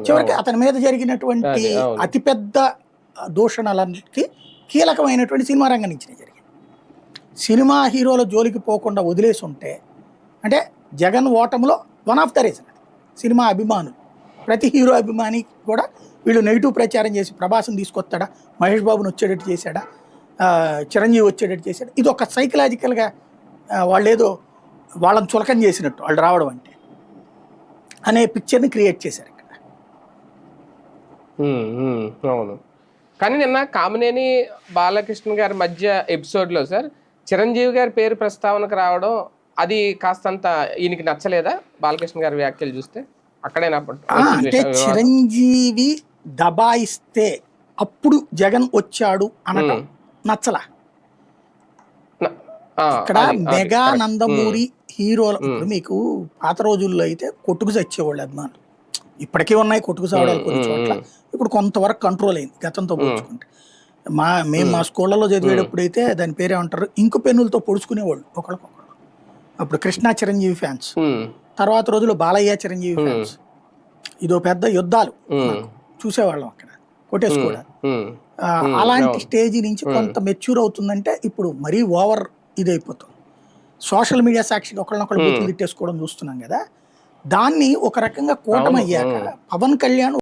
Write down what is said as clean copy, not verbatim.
చివరికి అతని మీద జరిగినటువంటి అతిపెద్ద దూషణలన్నిటికీ కీలకమైనటువంటి సినిమా రంగం నుంచి జరిగింది. సినిమా హీరోల జోలికి పోకుండా వదిలేసి ఉంటే, అంటే జగన్ ఓటమిలో one of the reason cinema అభిమానులు. ప్రతి హీరో అభిమాని కూడా వీళ్ళు నెగిటివ్ ప్రచారం చేసి ప్రభాస్ని తీసుకొస్తాడా, మహేష్ బాబుని వచ్చేటట్టు చేశాడా, చిరంజీవి వచ్చేటట్టు చేశాడా, ఇది ఒక సైకలాజికల్గా వాళ్ళు ఏదో వాళ్ళని చులకం చేసినట్టు వాళ్ళు రావడం అంటే అనే పిక్చర్ని క్రియేట్ చేశారు ఇక్కడ. అవును. కానీ నిన్న కామినేని బాలకృష్ణ గారి మధ్య ఎపిసోడ్లో సార్ చిరంజీవి గారి పేరు ప్రస్తావనకు రావడం అది కాస్తంత ఈయనకి నచ్చలేదా? బాలకృష్ణ గారి వ్యాఖ్యలు చూస్తే అక్కడేనా అంటే చిరంజీవి దబాయిస్తే అప్పుడు జగన్ వచ్చాడు అనడం నచ్చలా. ఇక్కడ మెగా నందమూరి హీరోలు ఇప్పుడు మీకు పాత రోజుల్లో అయితే కొట్టుకు చచ్చేవాళ్ళు అభిమానులు, ఇప్పటికీ ఉన్నాయి కొట్టుకు చావడాలు కొన్ని చోట్ల. ఇప్పుడు కొంతవరకు కంట్రోల్ అయింది గతంతో పోల్చుకుంటే. మేము మా స్కూళ్ళలో చదివేటప్పుడు అయితే దాని పేరేమంటారు, ఇంకు పెన్నులతో పొడుచుకునేవాళ్ళు ఒకళ్ళకొకళ్ళు. అప్పుడు కృష్ణా చిరంజీవి ఫ్యాన్స్, తర్వాత రోజులు బాలయ్య చిరంజీవి ఫ్యాన్స్, ఇదో పెద్ద యుద్ధాలు చూసేవాళ్ళం అక్కడ కొట్టేసుకోవడానికి. అలాంటి స్టేజీ నుంచి కొంత మెచ్యూర్ అవుతుందంటే ఇప్పుడు మరీ ఓవర్ ఇదైపోతుంది. సోషల్ మీడియా సాక్షిగా ఒకళ్ళనొకళ్ళు బూతులు తిట్టేసుకోవడం చూస్తున్నాం కదా. దాన్ని ఒక రకంగా కూటమి అయ్యాక పవన్ కళ్యాణ్